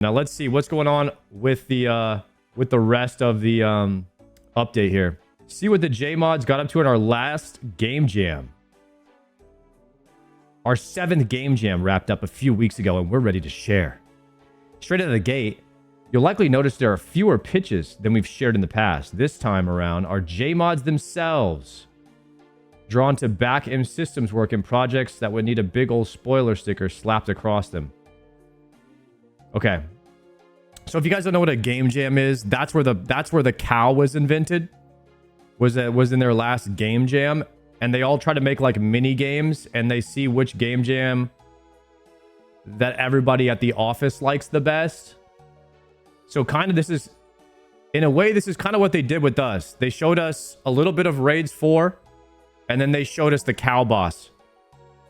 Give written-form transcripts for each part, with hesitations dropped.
Now let's see what's going on with the rest of the update here. See what the JMods got up to in our last game jam. Our 7th game jam wrapped up a few weeks ago, and we're ready to share. Straight out of the gate, you'll likely notice there are fewer pitches than we've shared in the past. This time around, our JMods themselves drawn to back-end systems work in projects that would need a big old spoiler sticker slapped across them. Okay. So if you guys don't know what a game jam is, that's where the cow was invented. Was in their last game jam, and they all try to make like mini games, and they see which game jam that everybody at the office likes the best. So kind of this is, in a way, this is kind of what they did with us. They showed us a little bit of Raids 4, and then they showed us the cow boss,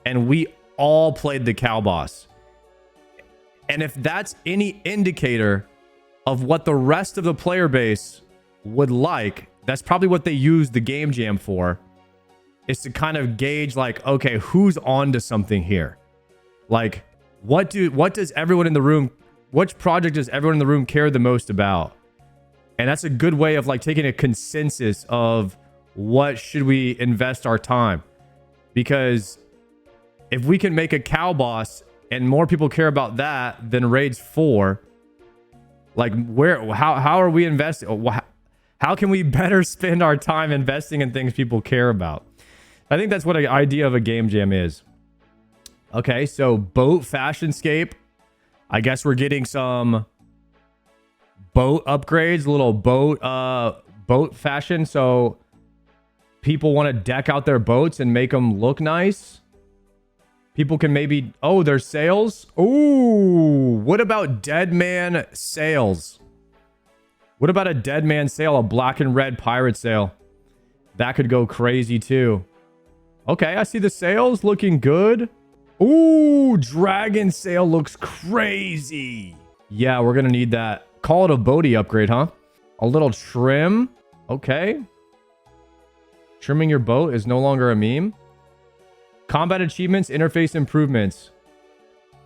and we all played the cow boss. And if that's any indicator of what the rest of the player base would like, that's probably what they use the game jam for, is to kind of gauge like, okay, who's on to something here? Like, what does everyone in the room, which project does everyone in the room care the most about? And that's a good way of like taking a consensus of what should we invest our time. Because if we can make a cow boss and more people care about that than Raids 4, like how are we investing? How can we better spend our time investing in things people care about? I think that's what an idea of a game jam is. Okay, so boat fashionscape. I guess we're getting some boat upgrades, little boat fashion. So people want to deck out their boats and make them look nice. People can maybe... Oh, there's sails? Ooh, what about dead man sails? What about a dead man sail, a black and red pirate sail? That could go crazy too. Okay, I see the sails looking good. Ooh, dragon sail looks crazy. Yeah, we're gonna need that. Call it a boaty upgrade, huh? A little trim. Okay. Trimming your boat is no longer a meme. Combat achievements, interface improvements.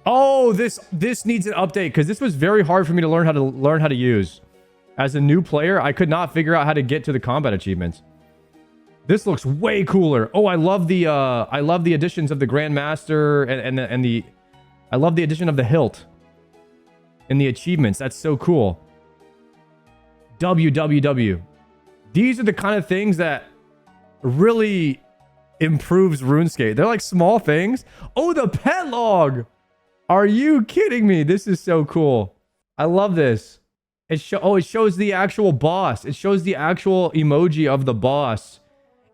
Oh, this needs an update because this was very hard for me to learn how to use. As a new player, I could not figure out how to get to the combat achievements. This looks way cooler. Oh, I love the additions of the Grandmaster and the I love the addition of the hilt in the achievements. That's so cool. WWW. These are the kind of things that really improves RuneScape. They're like small things. Oh, the pet log. Are you kidding me? This is so cool. I love this. It shows the actual boss. It shows the actual emoji of the boss.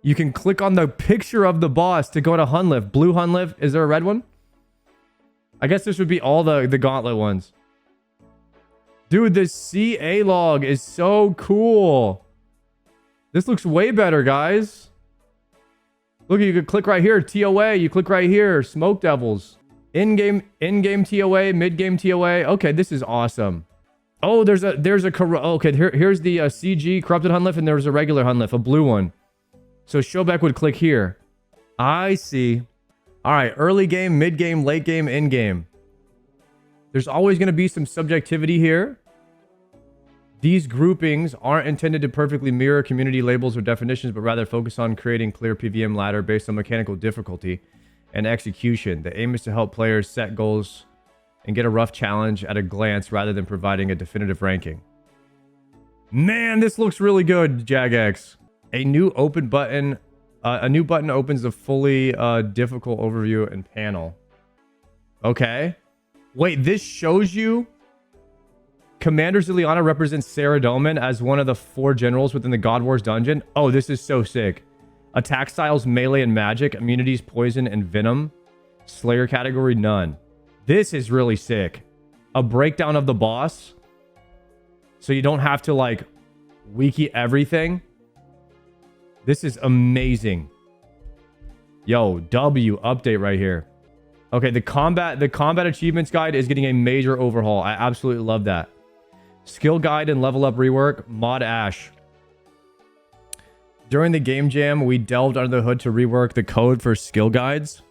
You can click on the picture of the boss to go to Hunlift. Blue Hunlift. Is there a red one? I guess this would be all the gauntlet ones. Dude, this CA log is so cool. This looks way better, guys. Look, you could click right here. TOA. You click right here. Smoke Devils. In-game TOA. Mid-game TOA. Okay, this is awesome. Oh, here's the CG corrupted Hunlift, and there's a regular Hunlift, a blue one. So Showback would click here. I see. All right, early game, mid game, late game, end game. There's always going to be some subjectivity here. These groupings aren't intended to perfectly mirror community labels or definitions, but rather focus on creating clear PVM ladder based on mechanical difficulty and execution. The aim is to help players set goals and get a rough challenge at a glance rather than providing a definitive ranking. Man, this looks really good, Jagex. A new button opens the fully difficult overview and panel. Okay. Wait, this shows you Commander Ziliana represents Sardaco as one of the 4 generals within the God Wars dungeon. Oh, this is so sick. Attack styles, melee and magic. Immunities, poison and venom. Slayer category, none. This is really sick. A breakdown of the boss. So you don't have to like wiki everything. This is amazing. Yo, W update right here. Okay, the combat achievements guide is getting a major overhaul. I absolutely love that. Skill guide and level up rework. Mod Ash. During the game jam, we delved under the hood to rework the code for skill guides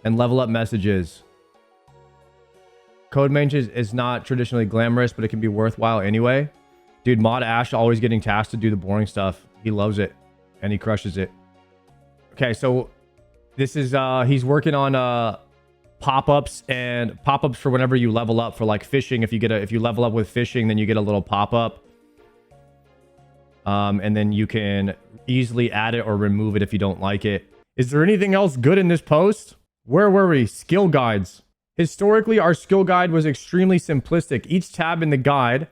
and level up messages. Code mage is not traditionally glamorous, but it can be worthwhile anyway. Dude, Mod Ash always getting tasked to do the boring stuff. He loves it, and he crushes it. Okay, so this is, he's working on pop-ups and pop-ups for whenever you level up for like fishing. If you level up with fishing, then you get a little pop-up. And then you can easily add it or remove it if you don't like it. Is there anything else good in this post? Where were we? Skill guides. Historically, our skill guide was extremely simplistic. Each tab in the guide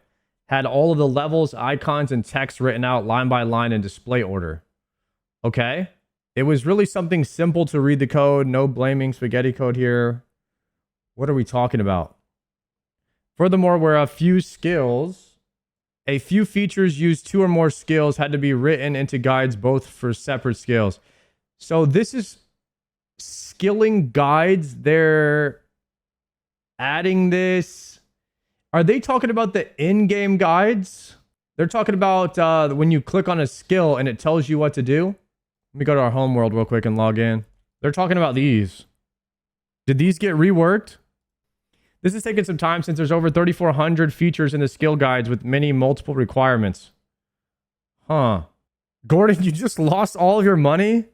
had all of the levels, icons, and text written out line by line in display order. Okay? It was really something simple to read the code. No blaming spaghetti code here. What are we talking about? Furthermore, where a few features used 2 or more skills had to be written into guides both for separate skills. So this is skilling guides. They're adding this. Are they talking about the in-game guides? They're talking about when you click on a skill and it tells you what to do. Let me go to our home world real quick and log in. They're talking about these. Did these get reworked? This has taken some time since there's over 3,400 features in the skill guides with many multiple requirements. Huh. Gordon, you just lost all of your money?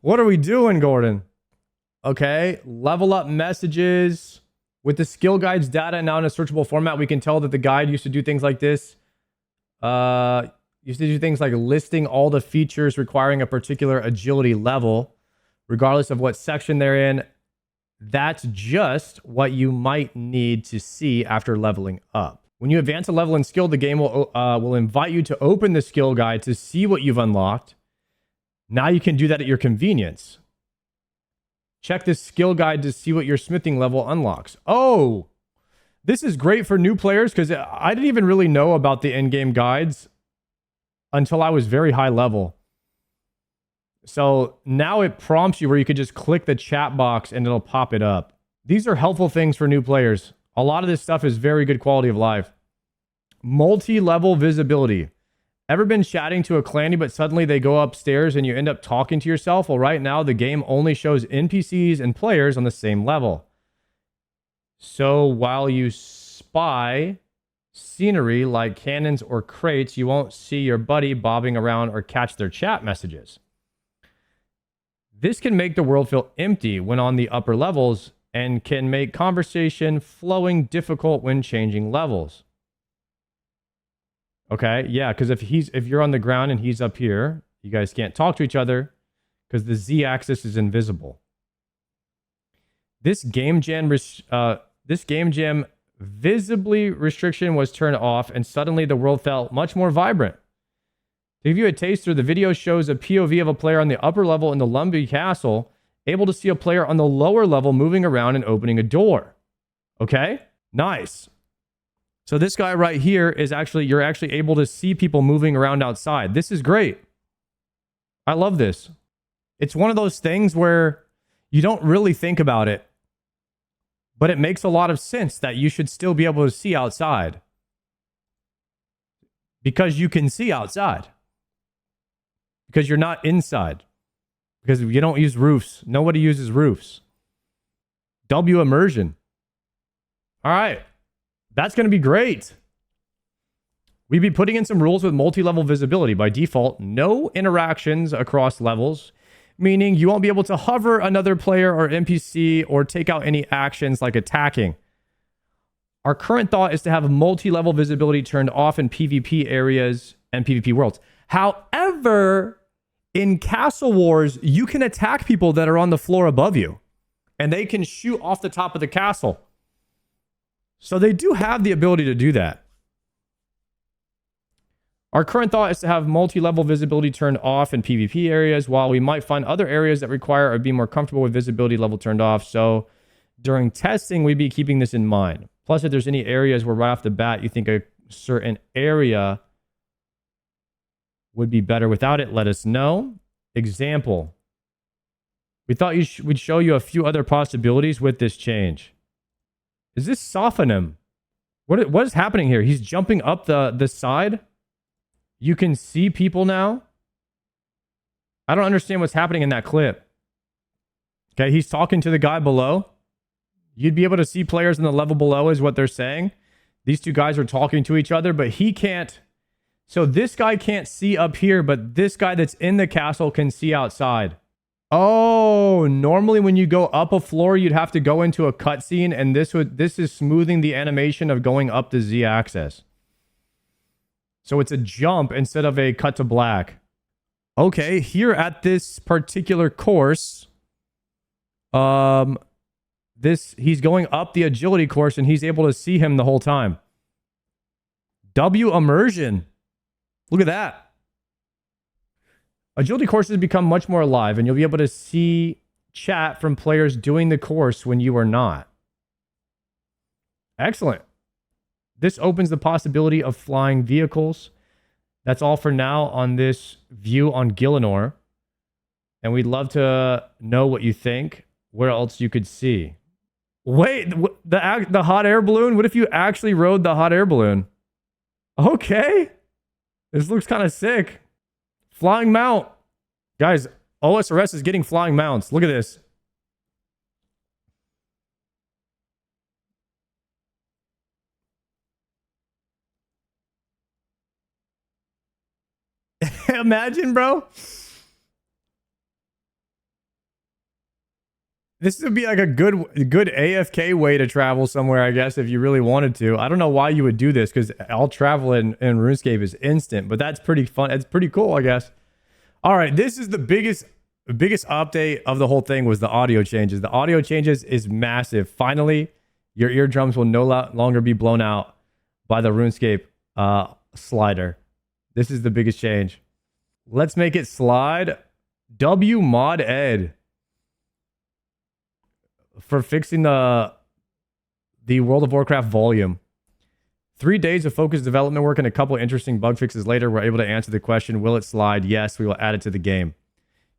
What are we doing, Gordon? Okay, level up messages. With the skill guides data now in a searchable format, we can tell that the guide used to do things like this. Used to do things like listing all the features requiring a particular agility level, regardless of what section they're in. That's just what you might need to see after leveling up. When you advance a level in skill, the game will invite you to open the skill guide to see what you've unlocked. Now you can do that at your convenience. Check this skill guide to see what your smithing level unlocks. Oh, this is great for new players because I didn't even really know about the in-game guides until I was very high level. So now it prompts you where you could just click the chat box and it'll pop it up. These are helpful things for new players. A lot of this stuff is very good quality of life. Multi-level visibility. Ever been chatting to a clanny, but suddenly they go upstairs and you end up talking to yourself? Well, right now the game only shows NPCs and players on the same level. So while you spy scenery like cannons or crates, you won't see your buddy bobbing around or catch their chat messages. This can make the world feel empty when on the upper levels and can make conversation flowing difficult when changing levels. Okay, yeah, because if you're on the ground and he's up here, you guys can't talk to each other because the Z-axis is invisible. This game jam visibly restriction was turned off, and suddenly the world felt much more vibrant. To give you a taster, the video shows a POV of a player on the upper level in the Lumbee Castle, able to see a player on the lower level moving around and opening a door. Okay, nice. So this guy right here is you're actually able to see people moving around outside. This is great. I love this. It's one of those things where you don't really think about it, but it makes a lot of sense that you should still be able to see outside. Because you can see outside. Because you're not inside. Because you don't use roofs. Nobody uses roofs. W immersion. All right. That's going to be great. We'd be putting in some rules with multi-level visibility. By default, no interactions across levels, meaning you won't be able to hover another player or NPC or take out any actions like attacking. Our current thought is to have multi-level visibility turned off in PvP areas and PvP worlds. However, in Castle Wars, you can attack people that are on the floor above you, and they can shoot off the top of the castle. So they do have the ability to do that. Our current thought is to have multi-level visibility turned off in PvP areas, while we might find other areas that require or be more comfortable with visibility level turned off. So during testing, we'd be keeping this in mind. Plus, if there's any areas where right off the bat you think a certain area would be better without it, let us know. Example. We thought we'd show you a few other possibilities with this change. Is this soften him? What is happening here? He's jumping up the side. You can see people now. I don't understand what's happening in that clip. Okay, he's talking to the guy below. You'd be able to see players in the level below is what they're saying. These two guys are talking to each other, but he can't. So this guy can't see up here, but this guy that's in the castle can see outside. Oh, normally when you go up a floor, you'd have to go into a cutscene, and this is smoothing the animation of going up the Z-axis. So it's a jump instead of a cut to black. Okay, here at this particular course, he's going up the agility course, and he's able to see him the whole time. W immersion. Look at that. Agility courses become much more alive, and you'll be able to see chat from players doing the course when you are not. Excellent. This opens the possibility of flying vehicles. That's all for now on this view on Gielinor. And we'd love to know what you think. Where else you could see. Wait, the hot air balloon? What if you actually rode the hot air balloon? Okay. This looks kind of sick. Flying mount. Guys, OSRS is getting flying mounts. Look at this. Imagine, bro. This would be like a good AFK way to travel somewhere, I guess, if you really wanted to. I don't know why you would do this, because all travel in RuneScape is instant, but that's pretty fun. It's pretty cool, I guess. All right, this is the biggest update of the whole thing was the audio changes. The audio changes is massive. Finally, your eardrums will no longer be blown out by the RuneScape slider. This is the biggest change. Let's make it slide. W mod ed. For fixing the World of Warcraft volume. 3 days of focused development work and a couple of interesting bug fixes later, we're able to answer the question, will it slide? Yes, we will add it to the game.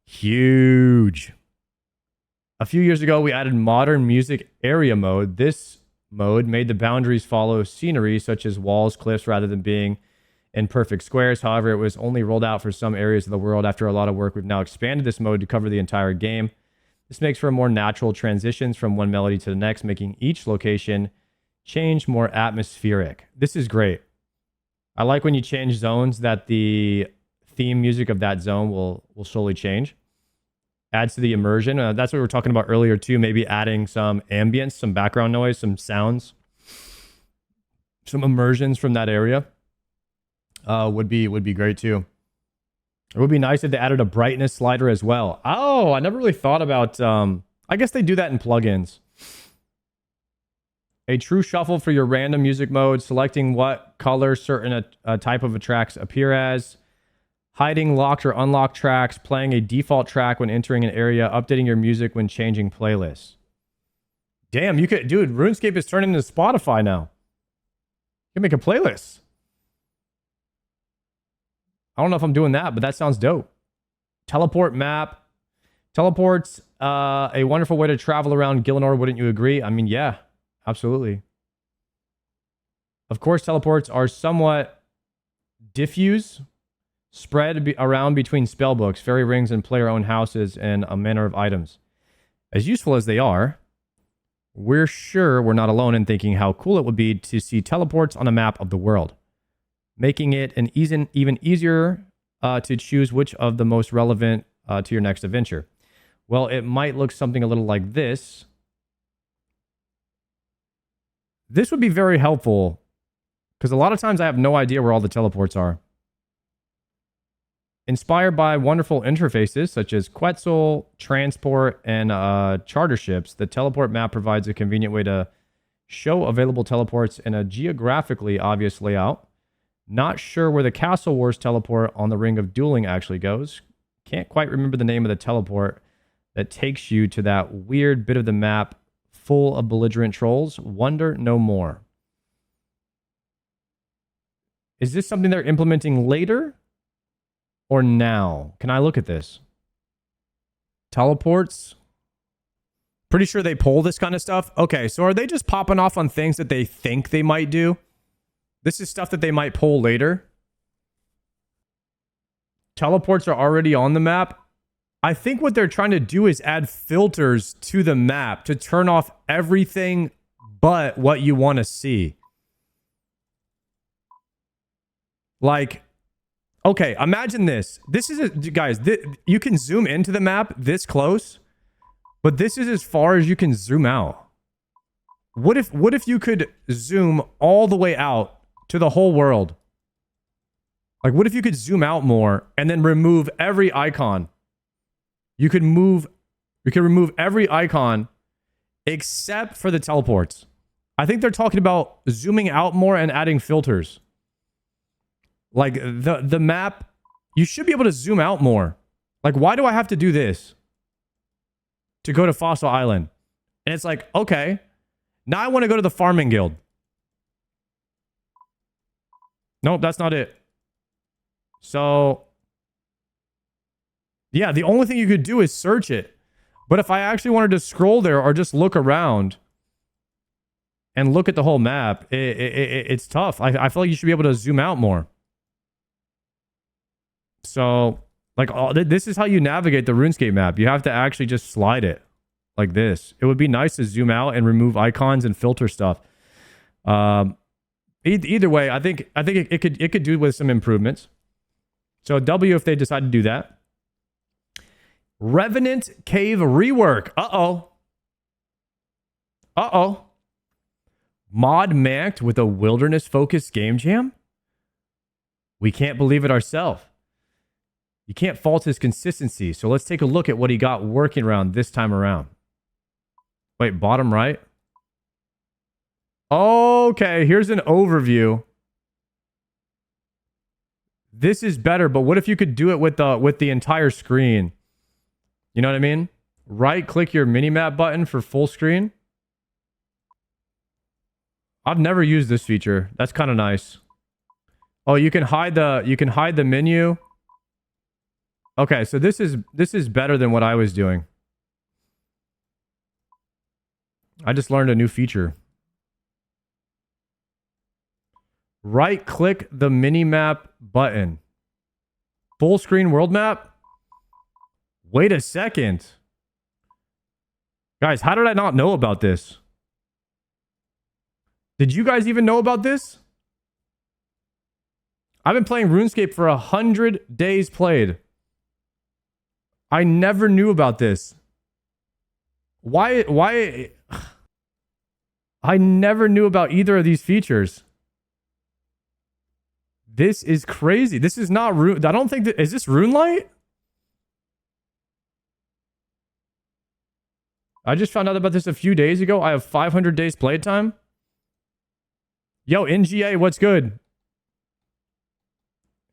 Huge. A few years ago, we added modern music area mode. This mode made the boundaries follow scenery, such as walls, cliffs, rather than being in perfect squares. However, it was only rolled out for some areas of the world. After a lot of work, we've now expanded this mode to cover the entire game. This makes for more natural transitions from one melody to the next, making each location change more atmospheric. This is great. I like when you change zones that the theme music of that zone will slowly change. Adds to the immersion. That's what we were talking about earlier too. Maybe adding some ambience, some background noise, some sounds, some immersions from that area would be great too. It would be nice if they added a brightness slider as well. Oh, I never really thought about... I guess they do that in plugins. A true shuffle for your random music mode. Selecting what color certain type of tracks appear as. Hiding locked or unlocked tracks. Playing a default track when entering an area. Updating your music when changing playlists. Damn, you could... Dude, RuneScape is turning into Spotify now. You can make a playlist. I don't know if I'm doing that, but that sounds dope. Teleport map. Teleports, a wonderful way to travel around Gielinor, wouldn't you agree? I mean, yeah, absolutely. Of course, teleports are somewhat diffuse, spread around between spellbooks, fairy rings, and player-owned houses, and a manner of items. As useful as they are, we're sure we're not alone in thinking how cool it would be to see teleports on a map of the world, making it an even easier to choose which of the most relevant to your next adventure. Well, it might look something a little like this. This would be very helpful because a lot of times I have no idea where all the teleports are. Inspired by wonderful interfaces such as Quetzal, Transport, and charter ships, the teleport map provides a convenient way to show available teleports in a geographically obvious layout. Not sure where the Castle Wars teleport on the Ring of Dueling actually goes. Can't quite remember the name of the teleport that takes you to that weird bit of the map full of belligerent trolls. Wonder no more. Is this something they're implementing later or now? Can I look at this? Teleports. Pretty sure they pull this kind of stuff. Okay, so are they just popping off on things that they think they might do? This is stuff that they might pull later. Teleports are already on the map. I think what they're trying to do is add filters to the map to turn off everything but what you want to see. Like, okay, imagine this. This is, guys, you can zoom into the map this close, but this is as far as you can zoom out. What if you could zoom all the way out to the whole world? Like, what if you could zoom out more and then remove every icon? You could remove every icon except for the teleports. I think they're talking about zooming out more and adding filters. Like the map, you should be able to zoom out more. Like, why do I have to do this to go to Fossil Island? And it's like, okay, now I want to go to the Farming Guild. Nope, that's not it. So, yeah, the only thing you could do is search it. But if I actually wanted to scroll there or just look around and look at the whole map, it's tough. I feel like you should be able to zoom out more. So, like, this is how you navigate the RuneScape map. You have to actually just slide it like this. It would be nice to zoom out and remove icons and filter stuff. Either way, I think it could do with some improvements. So W if they decide to do that. Revenant Cave rework. Uh-oh. Mod manked with a wilderness-focused game jam? We can't believe it ourselves. You can't fault his consistency. So let's take a look at what he got working around this time around. Wait, bottom right? Okay, here's an overview. This is better, but what if you could do it with the entire screen? You know what I mean? Right-click your minimap button for full screen. I've never used this feature. That's kind of nice. Oh, you can hide the menu. Okay, so this is better than what I was doing. I just learned a new feature. Right-click the minimap button. Full screen world map? Wait a second. Guys, how did I not know about this? Did you guys even know about this? I've been playing RuneScape for 100 days played. I never knew about this. Why? I never knew about either of these features. This is crazy. This is not Rune. I don't think that... Is this RuneLight? I just found out about this a few days ago. I have 500 days playtime. Yo, NGA, what's good?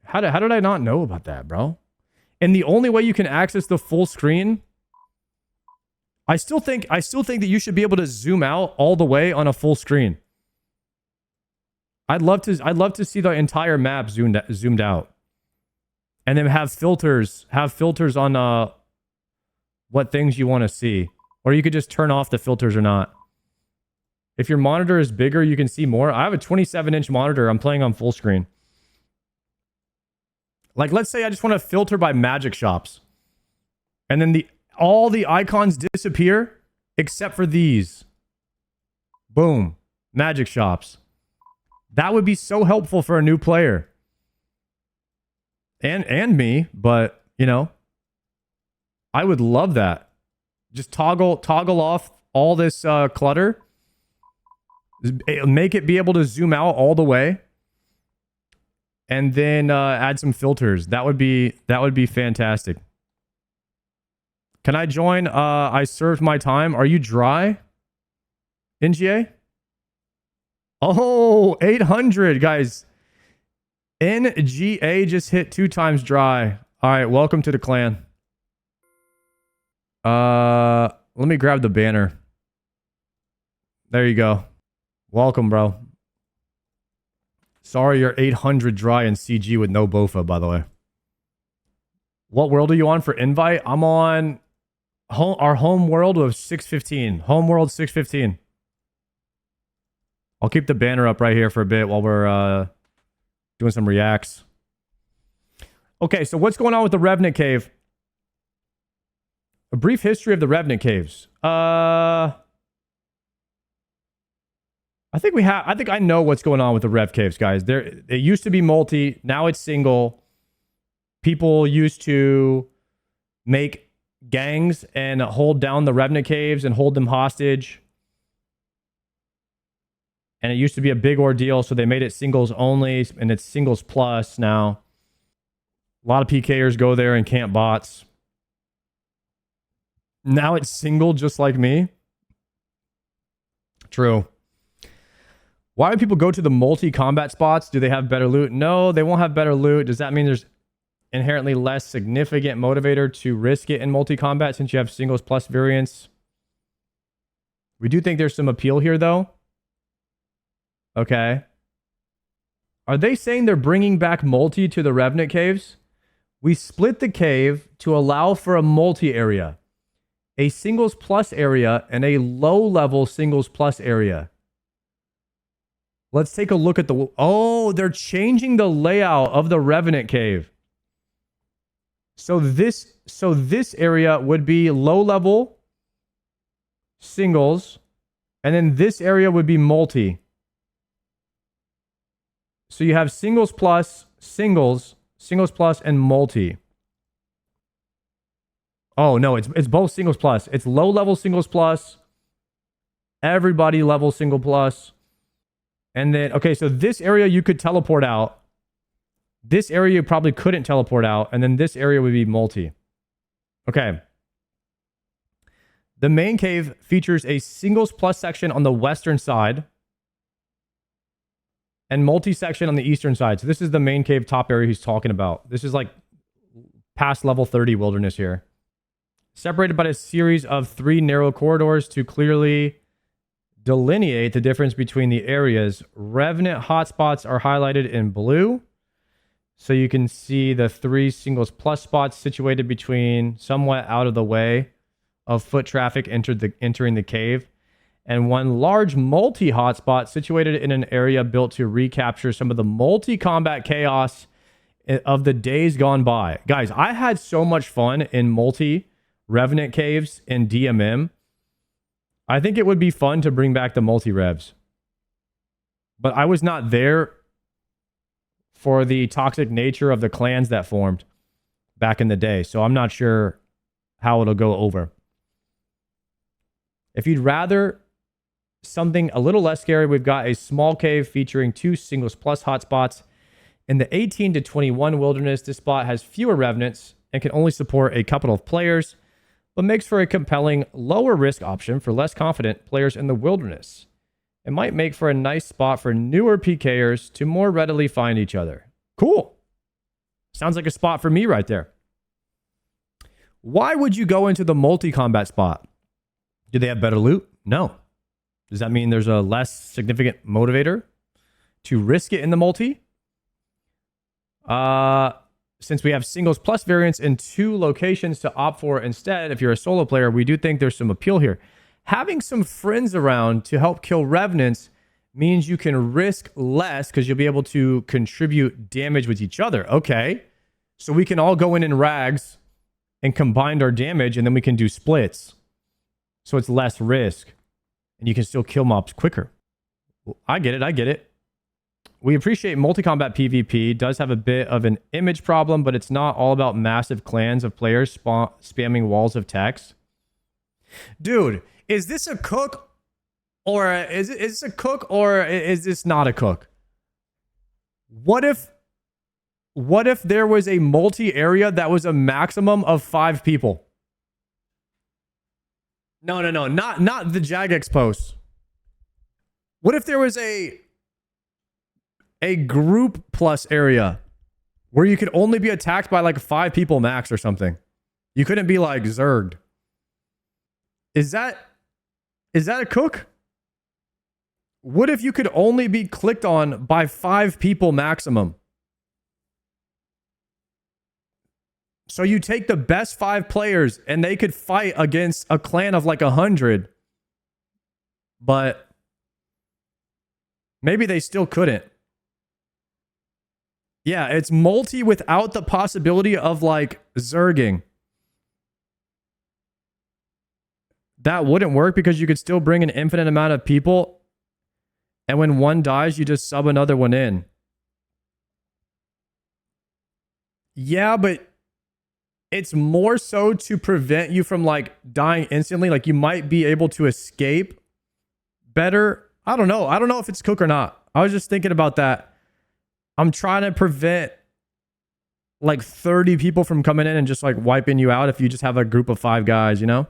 How did I not know about that, bro? And the only way you can access the full screen... I still think that you should be able to zoom out all the way on a full screen. I'd love to see the entire map zoomed out. And then have filters on what things you want to see. Or you could just turn off the filters or not. If your monitor is bigger, you can see more. I have a 27-inch monitor. I'm playing on full screen. Like, let's say I just want to filter by magic shops. And then all the icons disappear except for these. Boom. Magic shops. That would be so helpful for a new player. And me, but, you know, I would love that. Just toggle off all this clutter. Make it be able to zoom out all the way. And then add some filters. That would be fantastic. Can I join? I served my time. Are you dry? NGA? Oh, 800, guys. NGA just hit 2 times dry. All right, welcome to the clan. Let me grab the banner. There you go. Welcome, bro. Sorry you're 800 dry in CG with no Bofa, by the way. What world are you on for invite? I'm on our home world of 615. Home world 615. I'll keep the banner up right here for a bit while we're doing some reacts. Okay, so what's going on with the Revenant Cave? A brief history of the Revenant caves. I think I know what's going on with the Rev caves, guys. It used to be multi, now it's single. People used to make gangs and hold down the Revenant caves and hold them hostage. And it used to be a big ordeal, so they made it singles only, and it's singles plus now. A lot of PKers go there and camp bots. Now it's single, just like me. True. Why do people go to the multi-combat spots? Do they have better loot? No, they won't have better loot. Does that mean there's inherently less significant motivator to risk it in multi-combat since you have singles plus variants? We do think there's some appeal here, though. Okay. Are they saying they're bringing back multi to the Revenant caves? We split the cave to allow for a multi area, a singles plus area, and a low-level singles plus area. Let's take a look at the... Oh, they're changing the layout of the Revenant cave. So this area would be low-level singles, and then this area would be multi. So you have singles plus, singles plus, and multi. Oh, no, it's both singles plus. It's low-level singles plus, everybody level single plus. And then, okay, so this area you could teleport out. This area you probably couldn't teleport out. And then this area would be multi. Okay. The main cave features a singles plus section on the western side and multi-section on the eastern side. So this is the main cave top area he's talking about. This is like past level 30 wilderness here. Separated by a series of 3 narrow corridors to clearly delineate the difference between the areas. Revenant hotspots are highlighted in blue. So you can see the 3 singles plus spots situated between somewhat out of the way of foot traffic entering the cave. And 1 large multi-hotspot situated in an area built to recapture some of the multi-combat chaos of the days gone by. Guys, I had so much fun in multi-Revenant caves in DMM. I think it would be fun to bring back the multi-revs. But I was not there for the toxic nature of the clans that formed back in the day. So I'm not sure how it'll go over. If you'd rather something a little less scary, we've got a small cave featuring 2 singles plus hotspots. In the 18 to 21 wilderness, this spot has fewer revenants and can only support a couple of players, but makes for a compelling lower risk option for less confident players in the wilderness. It might make for a nice spot for newer PKers to more readily find each other. Cool. Sounds like a spot for me right there. Why would you go into the multi-combat spot? Do they have better loot? No. Does that mean there's a less significant motivator to risk it in the multi? Since we have singles plus variants in 2 locations to opt for instead, if you're a solo player, we do think there's some appeal here. Having some friends around to help kill revenants means you can risk less because you'll be able to contribute damage with each other. Okay. So we can all go in rags and combine our damage, and then we can do splits. So it's less risk. And you can still kill mobs quicker. I get it. We appreciate multi-combat PvP. Does have a bit of an image problem, but it's not all about massive clans of players spamming walls of text. Dude, is this a cook? Or is this a cook, or is this not a cook? What if there was a multi-area that was a maximum of 5 people? No, not the Jagex post. What if there was a group plus area where you could only be attacked by like 5 people max or something? You couldn't be like zerged. Is that a cook? What if you could only be clicked on by 5 people maximum? So you take the best 5 players and they could fight against a clan of like 100. But maybe they still couldn't. Yeah, it's multi without the possibility of like zerging. that wouldn't work because you could still bring an infinite amount of people. And when one dies, you just sub another one in. Yeah, but it's more so to prevent you from like dying instantly. Like you might be able to escape better. I don't know. I don't know if it's cook or not. I was just thinking about that. I'm trying to prevent like 30 people from coming in and just like wiping you out if you just have a group of 5 guys, you know?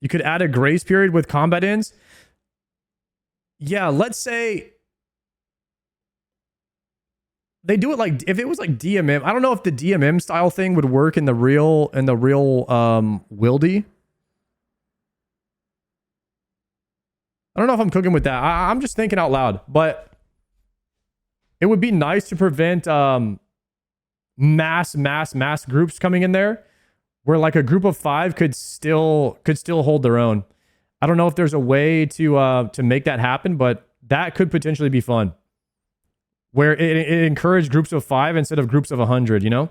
You could add a grace period with combat ends. Yeah, let's say they do it like if it was like DMM. I don't know if the DMM style thing would work in the real Wildy. I don't know if I'm cooking with that. I'm just thinking out loud, but it would be nice to prevent mass groups coming in there, where like a group of 5 could still hold their own. I don't know if there's a way to make that happen, but that could potentially be fun. Where it encouraged groups of 5 instead of groups of 100, you know?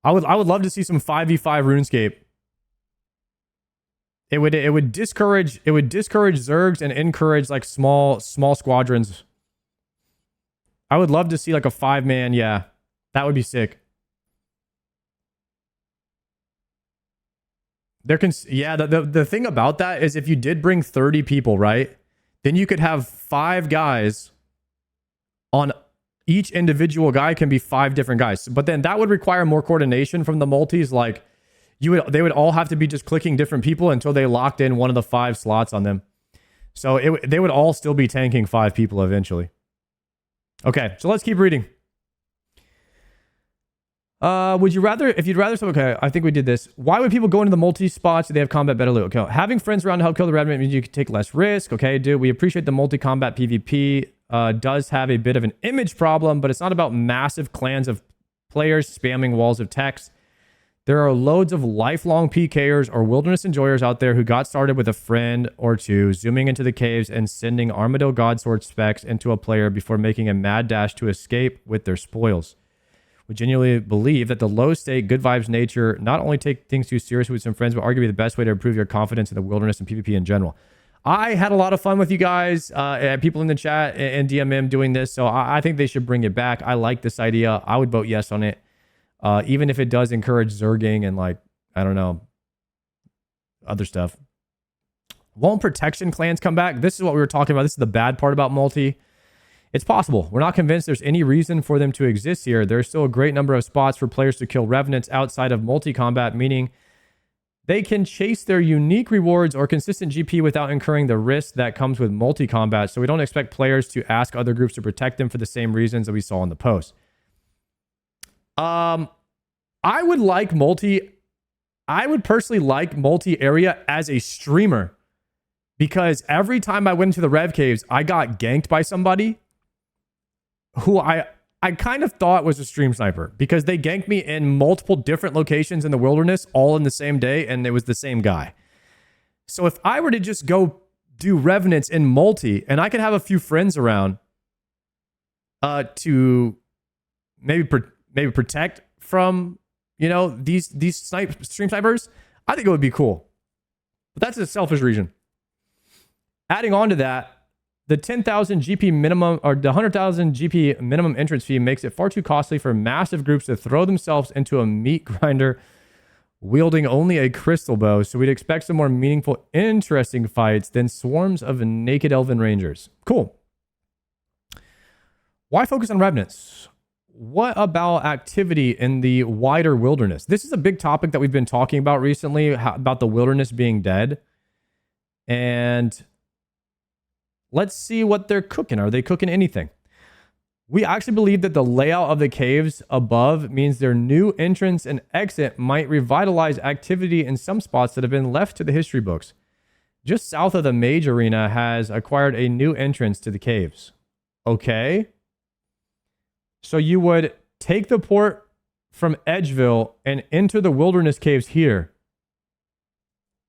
I would love to see some 5v5 RuneScape. It would discourage Zergs and encourage like small squadrons. I would love to see like a 5-man, yeah. That would be sick. The thing about that is if you did bring 30 people, right? Then you could have 5 guys on each individual guy can be 5 different guys. But then that would require more coordination from the multis. Like they would all have to be just clicking different people until they locked in one of the 5 slots on them. So they would all still be tanking 5 people eventually. Okay, so let's keep reading. If you'd rather, okay, I think we did this. Why would people go into the multi spots if they have combat better loot? Okay, having friends around to help kill the Revenant means you can take less risk. Okay, dude, we appreciate the multi-combat PvP. Does have a bit of an image problem, but it's not about massive clans of players spamming walls of text. There are loads of lifelong PKers or wilderness enjoyers out there who got started with a friend or two, zooming into the caves and sending Armadillo Godsword specs into a player before making a mad dash to escape with their spoils. We genuinely believe that the low-stake, good vibes nature not only take things too seriously with some friends, but arguably the best way to improve your confidence in the wilderness and PvP in general. I had a lot of fun with you guys, people in the chat and DMM doing this, so I think they should bring it back. I like this idea. I would vote yes on it, even if it does encourage zerging and like, I don't know, other stuff. Won't protection clans come back? This is what we were talking about. This is the bad part about multi. It's possible. We're not convinced there's any reason for them to exist here. There's still a great number of spots for players to kill revenants outside of multi-combat, meaning they can chase their unique rewards or consistent GP without incurring the risk that comes with multi-combat. So we don't expect players to ask other groups to protect them for the same reasons that we saw in the post. I would like multi. I would personally like multi-area as a streamer, because every time I went into the Rev Caves, I got ganked by somebody who I kind of thought was a stream sniper, because they ganked me in multiple different locations in the wilderness all in the same day, and it was the same guy. So if I were to just go do Revenants in multi, and I could have a few friends around to maybe protect from, you know, these stream snipers, I think it would be cool. But that's a selfish reason. Adding on to that, the 10,000 GP minimum or the 100,000 GP minimum entrance fee makes it far too costly for massive groups to throw themselves into a meat grinder wielding only a crystal bow. So we'd expect some more meaningful, interesting fights than swarms of naked elven rangers. Cool. Why focus on revenants? What about activity in the wider wilderness? This is a big topic that we've been talking about recently, about the wilderness being dead. And let's see what they're cooking. Are they cooking anything? We actually believe that the layout of the caves above means their new entrance and exit might revitalize activity in some spots that have been left to the history books. Just south of the Mage Arena has acquired a new entrance to the caves. Okay. So you would take the port from Edgeville and enter the wilderness caves here.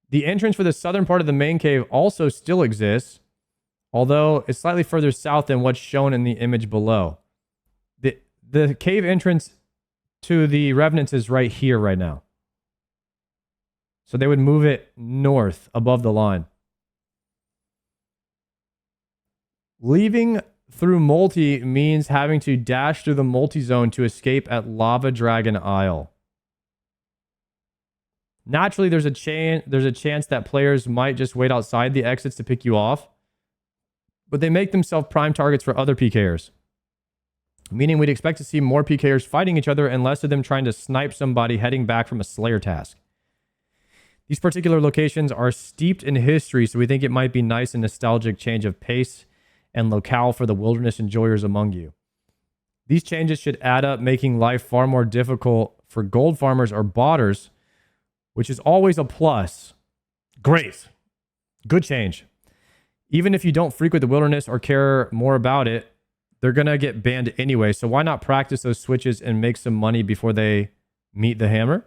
The entrance for the southern part of the main cave also still exists, although it's slightly further south than what's shown in the image below. The cave entrance to the Revenants is right here right now. So they would move it north above the line. Leaving through multi means having to dash through the multi-zone to escape at Lava Dragon Isle. Naturally, there's a chance that players might just wait outside the exits to pick you off, but they make themselves prime targets for other PKers. Meaning we'd expect to see more PKers fighting each other and less of them trying to snipe somebody heading back from a Slayer task. These particular locations are steeped in history, so we think it might be nice and nostalgic change of pace and locale for the wilderness enjoyers among you. These changes should add up, making life far more difficult for gold farmers or botters, which is always a plus. Great. Good change. Even if you don't frequent the wilderness or care more about it, they're going to get banned anyway, so why not practice those switches and make some money before they meet the hammer?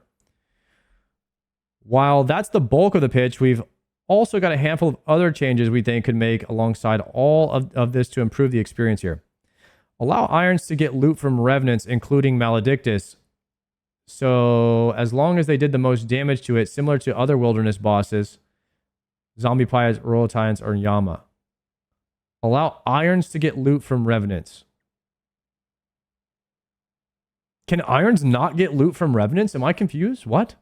While that's the bulk of the pitch, we've also got a handful of other changes we think could make alongside all of this to improve the experience here. Allow irons to get loot from Revenants, including Maledictus, so as long as they did the most damage to it, similar to other wilderness bosses, Zombie Pies, Royal Titans, or Yama. Allow irons to get loot from Revenants. Can irons not get loot from Revenants? Am I confused? What?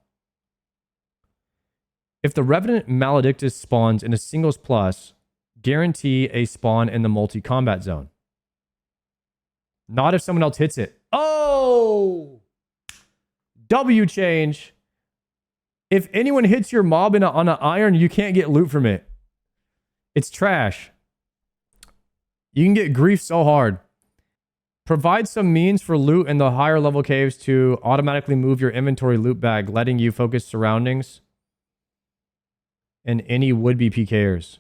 If the Revenant Maledictus spawns in a singles plus, guarantee a spawn in the multi-combat zone. Not if someone else hits it. Oh! W change. If anyone hits your mob on an iron, you can't get loot from it. It's trash. You can get grief so hard. Provide some means for loot in the higher level caves to automatically move your inventory loot bag, letting you focus surroundings and any would-be PKers.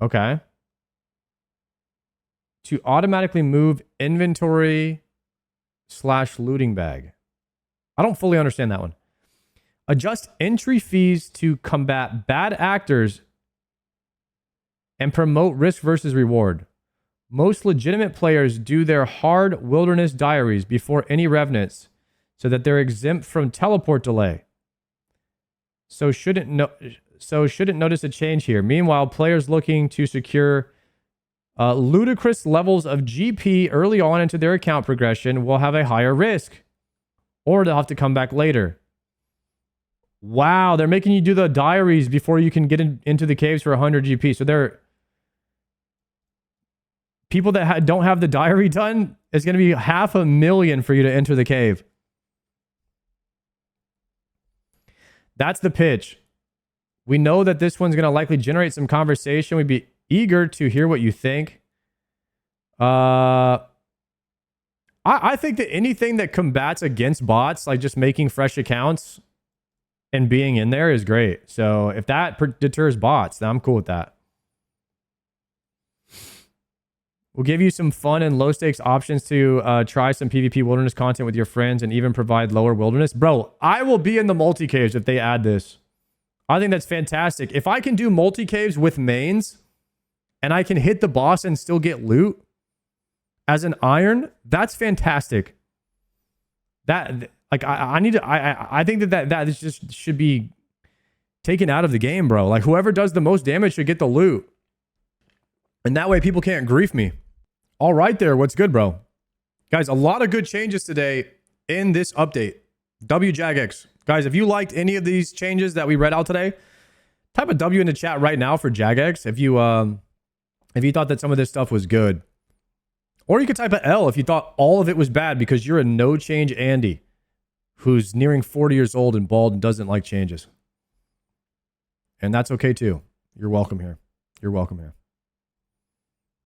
Okay. To automatically move inventory / looting bag. I don't fully understand that one. Adjust entry fees to combat bad actors and promote risk versus reward. Most legitimate players do their hard wilderness diaries before any revenants so that they're exempt from teleport delay. So shouldn't notice a change here. Meanwhile, players looking to secure ludicrous levels of GP early on into their account progression will have a higher risk, or they'll have to come back later. Wow, they're making you do the diaries before you can get into the caves for 100 GP. So they're people that don't have the diary done, it's going to be 500,000 for you to enter the cave. That's the pitch. We know that this one's going to likely generate some conversation. We'd be eager to hear what you think. I think that anything that combats against bots, like just making fresh accounts and being in there, is great. So if that deters bots, then I'm cool with that. We'll give you some fun and low stakes options to try some PvP wilderness content with your friends and even provide lower wilderness. Bro, I will be in the multi caves if they add this. I think that's fantastic. If I can do multi caves with mains and I can hit the boss and still get loot as an iron, that's fantastic. That, like, I think that just should be taken out of the game, bro. Like, whoever does the most damage should get the loot. And that way people can't grief me. All right there. What's good, bro? Guys, a lot of good changes today in this update. WJagX. Guys, if you liked any of these changes that we read out today, type a W in the chat right now for Jagex if you thought that some of this stuff was good. Or you could type a L if you thought all of it was bad because you're a no change Andy who's nearing 40 years old and bald and doesn't like changes. And that's okay too. You're welcome here. You're welcome here.